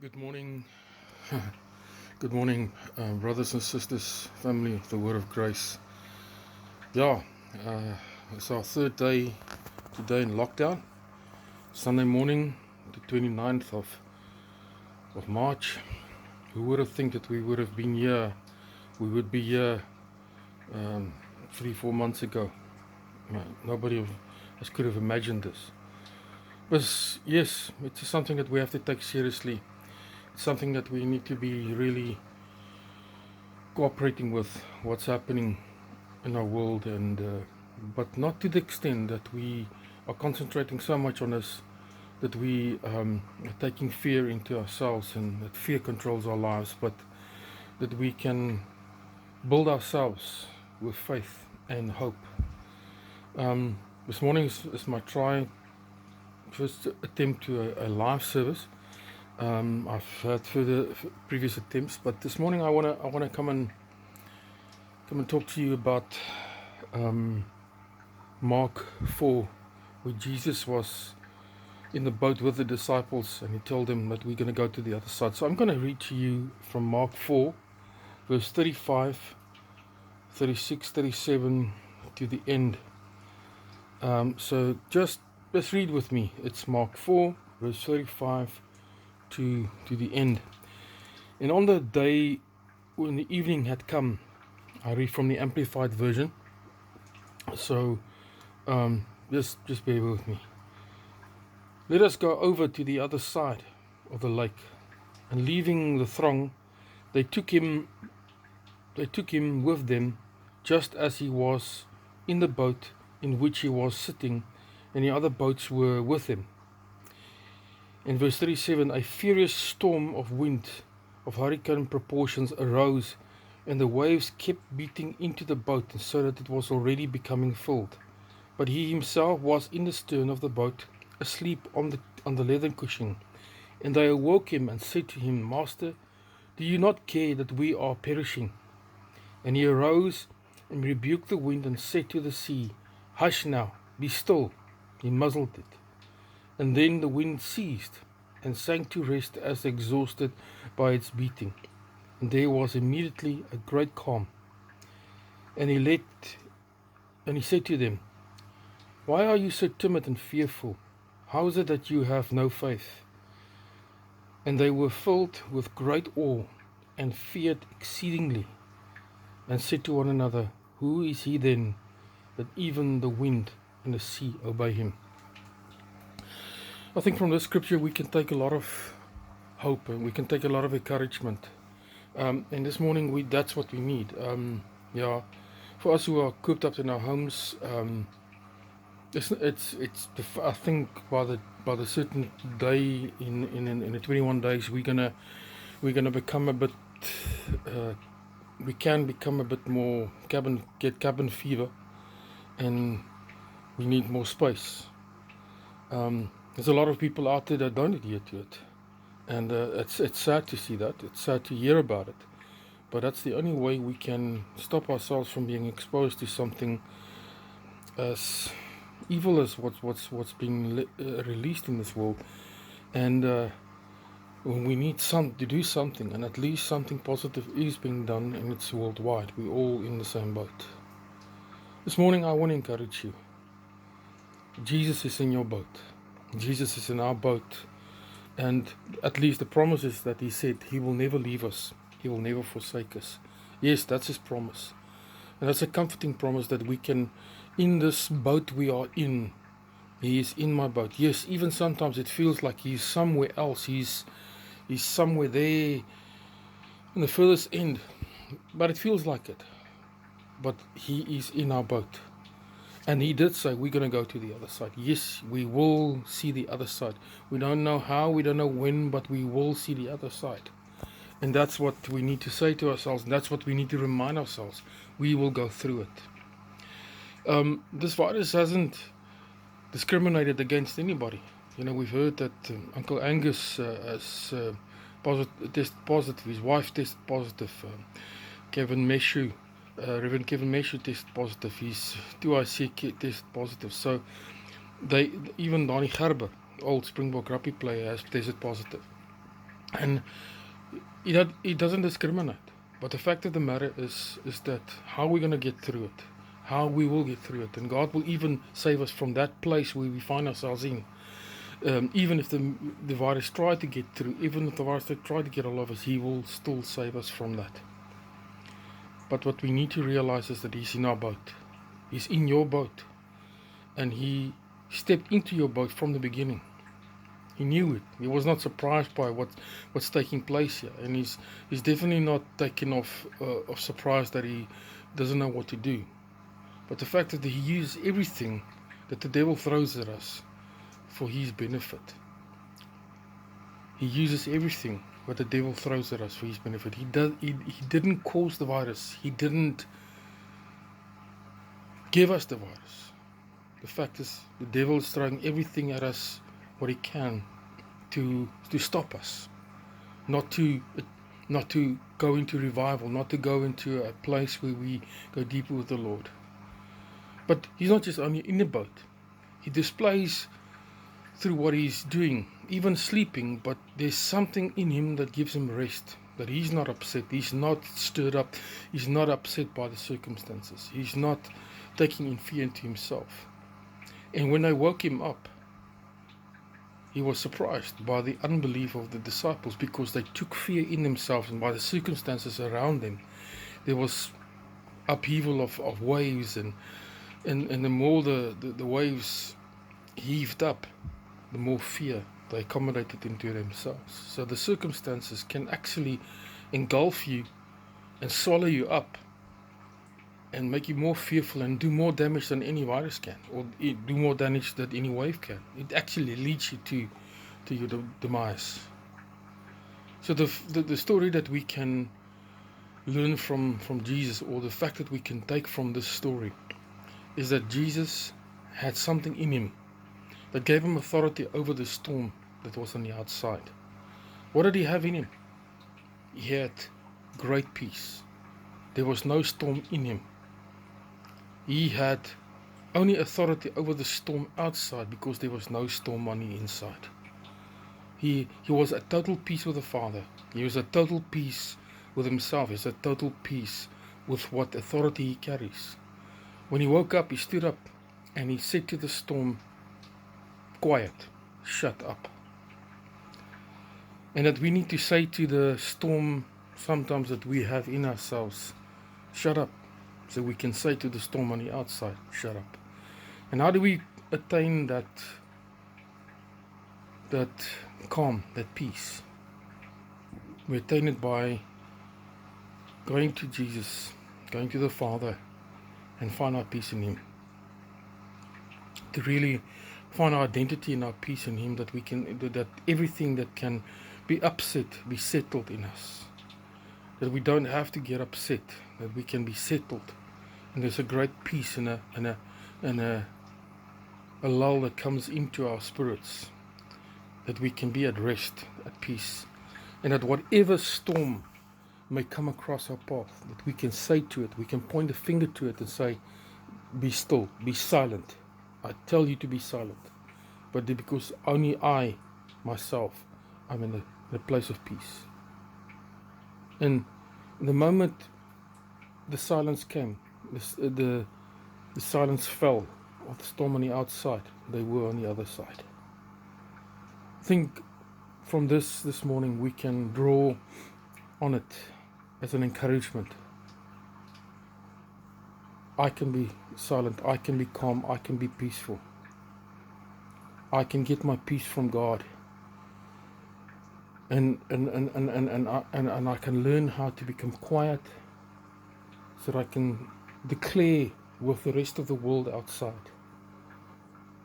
Good morning, good morning, brothers and sisters, family of the Word of Grace. Yeah, it's our third day today in lockdown. Sunday morning, the 29th of March. Who would have think that we would have been here? We would be here 3-4 months ago. Nobody could have imagined this. But yes, it's something that we have to take seriously. It's something that we need to be really cooperating with what's happening in our world, and but not to the extent that we are concentrating so much on this that we are taking fear into ourselves and that fear controls our lives, but that we can build ourselves with faith and hope. This morning is my first attempt to a live service. I've had previous attempts, but this morning I wanna come and talk to you about Mark 4, where Jesus was in the boat with the disciples and he told them that we're going to go to the other side. So I'm going to read to you from Mark 4, verse 35, 36, 37 to the end. So just read with me. It's Mark 4, verse 35 to the end. And on the day when the evening had come, I read from the Amplified Version. So just bear with me. Let us go over to the other side of the lake. And leaving the throng, they took him with them, just as he was in the boat in which he was sitting, and the other boats were with him. In verse 37, a furious storm of wind of hurricane proportions arose, and the waves kept beating into the boat, so that it was already becoming filled. But he himself was in the stern of the boat, asleep on the leather cushion. And they awoke him and said to him, Master, do you not care that we are perishing? And he arose and rebuked the wind and said to the sea, Hush now, be still. He muzzled it. And then the wind ceased and sank to rest as exhausted by its beating. And there was immediately a great calm. And he said to them, Why are you so timid and fearful? How is it that you have no faith? And they were filled with great awe and feared exceedingly, and said to one another, Who is he then, that even the wind and the sea obey him? I think from this scripture we can take a lot of hope and we can take a lot of encouragement. And this morning that's what we need. For us who are cooped up in our homes, I think by the certain day in the 21 days we're gonna become a bit we can become a bit more cabin fever, and we need more space. There's a lot of people out there that don't adhere to it, and it's sad to see that. It's sad to hear about it, but that's the only way we can stop ourselves from being exposed to something as evil as what's being released in this world. And we need to do something, and at least something positive is being done, and it's worldwide. We're all in the same boat. This morning I want to encourage you. Jesus is in your boat. Jesus is in our boat, and at least the promise is that he said he will never leave us, he will never forsake us. Yes, that's his promise, and that's a comforting promise that we can, in this boat we are in, he is in my boat. Yes, even sometimes it feels like he's somewhere else, he's somewhere there in the furthest end, but it feels like it. But he is in our boat. And he did say we're going to go to the other side. Yes, we will see the other side. We don't know how, we don't know when, but we will see the other side. And that's what we need to say to ourselves. And that's what we need to remind ourselves. We will go through it. This virus hasn't discriminated against anybody. You know, we've heard that Uncle Angus has tested positive. His wife tested positive. Reverend Kevin Meshu tested positive. His 2IC tested positive. So even Donnie Gerber, old Springbok rugby player, has tested positive. And it doesn't discriminate. But the fact of the matter is that how we're going to get through it, how we will get through it, and God will even save us from that place where we find ourselves in. Even if the virus tried to get through, even if the virus tried to get all of us, He will still save us from that. But what we need to realize is that He's in our boat. He's in your boat. And He stepped into your boat from the beginning. He knew it. He was not surprised by what's taking place here. And he's definitely not taken off of surprise that He doesn't know what to do. But the fact that He uses everything that the devil throws at us for His benefit. He uses everything what the devil throws at us for His benefit. He didn't cause the virus. He didn't give us the virus. The fact is, the devil is throwing everything at us what he can to stop us, not to go into revival, not to go into a place where we go deeper with the Lord. But He's not just only in the boat. He displays through what He's doing, even sleeping, but there's something in Him that gives Him rest, that He's not upset, He's not stirred up, He's not upset by the circumstances, He's not taking in fear into Himself. And when they woke Him up, He was surprised by the unbelief of the disciples, because they took fear in themselves, and by the circumstances around them. There was upheaval of waves, and the more the waves heaved up, the more fear they accommodated into themselves. So the circumstances can actually engulf you and swallow you up and make you more fearful and do more damage than any virus can, or do more damage than any wave can. It actually leads you to your demise. So the story that we can learn from Jesus, or the fact that we can take from this story, is that Jesus had something in Him that gave Him authority over the storm that was on the outside. What did He have in Him? He had great peace. There was no storm in Him. He had only authority over the storm outside, because there was no storm on the inside. He was at total peace with the Father. He was at total peace with Himself. He was at total peace with what authority He carries. When He woke up, He stood up and He said to the storm, "Quiet, shut up." And that we need to say to the storm sometimes that we have in ourselves, "Shut up." So we can say to the storm on the outside, "Shut up." And how do we attain that calm, that peace? We attain it by going to Jesus, going to the Father, and find our peace in Him. To really find our identity and our peace in Him, that we can, that everything that can be upset be settled in us. That we don't have to get upset, that we can be settled. And there's a great peace and a lull that comes into our spirits, that we can be at rest, at peace, and that whatever storm may come across our path, that we can say to it, we can point a finger to it and say, "Be still, be silent. I tell you to be silent." But because only I, myself, I'm in a place of peace. And the moment the silence came, the silence fell of the storm on the outside, they were on the other side. I think from this morning we can draw on it as an encouragement. I can be silent, I can be calm, I can be peaceful. I can get my peace from God. And I can learn how to become quiet, so that I can declare with the rest of the world outside.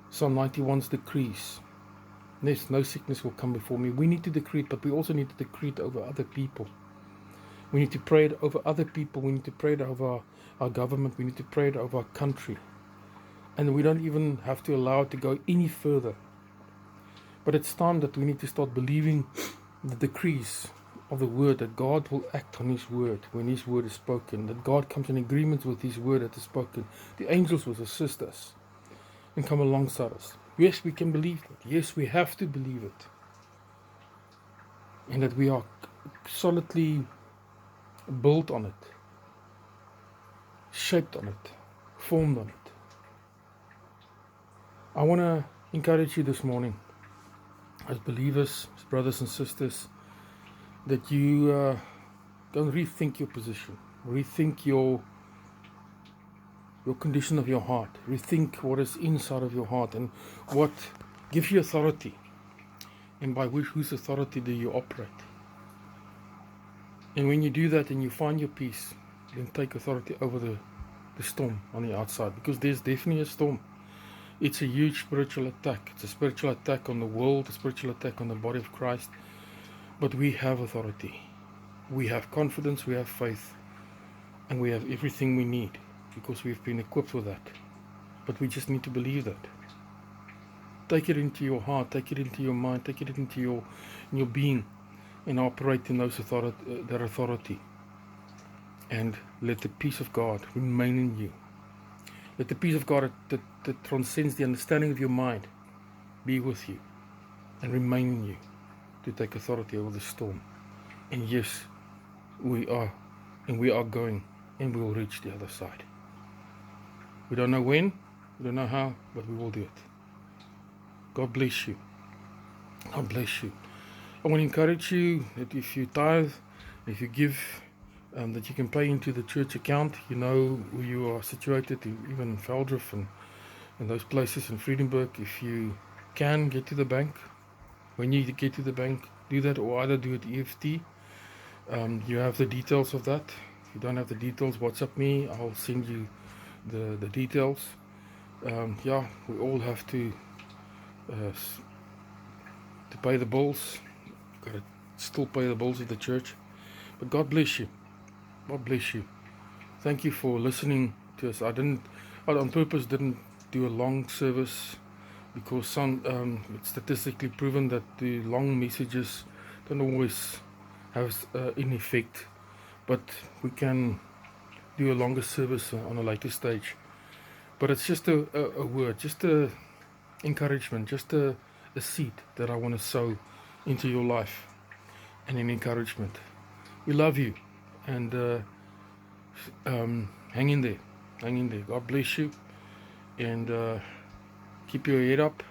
Psalm 91's decrees. No sickness will come before me. We need to decree it, but we also need to decree it over other people. We need to pray it over other people. We need to pray it over our government. We need to pray it over our country. And we don't even have to allow it to go any further. But it's time that we need to start believing the decrees of the word, that God will act on His word when His word is spoken, that God comes in agreement with His word that is spoken. The angels will assist us and come alongside us. Yes, we can believe it. Yes, we have to believe it. and that we are solidly built on it, shaped on it, formed on it. I want to encourage you this morning, as believers, as brothers and sisters, that you go and rethink your position, rethink your condition of your heart, rethink what is inside of your heart and what gives you authority, and by whose authority do you operate. And when you do that and you find your peace, then take authority over the storm on the outside, because there's definitely a storm. It's a huge spiritual attack. It's a spiritual attack on the world, a spiritual attack on the body of Christ. But we have authority. We have confidence, we have faith, and we have everything we need, because we've been equipped with that. But we just need to believe that. Take it into your heart, take it into your mind, take it into your being, and operate in that authority. And let the peace of God remain in you. Let the peace of God that transcends the understanding of your mind be with you and remain in you to take authority over the storm. And yes, we are going, and we will reach the other side. We don't know when, we don't know how, but we will do it. God bless you. God bless you. I want to encourage you that if you tithe, if you give, that you can pay into the church account. You know where you are situated, even in Veldrift and those places in Friedenberg. If you can get to the bank, when you get to the bank, do that, or either do it EFT. You have the details of that. If you don't have the details, WhatsApp me. I'll send you the details. We all have to pay the bills. Got to still pay the bills of the church. But God bless you. God bless you. Thank you for listening to us. I on purpose didn't do a long service, because it's statistically proven that the long messages don't always have an effect. But we can do a longer service on a later stage. But it's just a word, just a encouragement, just a seed that I want to sow into your life, and an encouragement. We love you, and hang in there. God bless you, and keep your head up,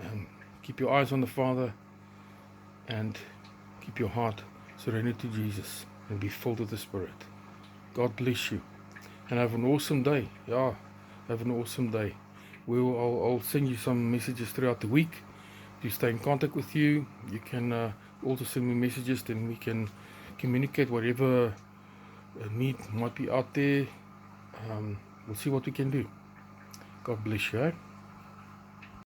and keep your eyes on the Father, and keep your heart surrendered to Jesus, and be filled with the Spirit. God bless you, and have an awesome day. Have an awesome day. I'll send you some messages throughout the week to stay in contact with you. You can also send me messages, then we can communicate whatever need might be out there. We'll see what we can do. God bless you.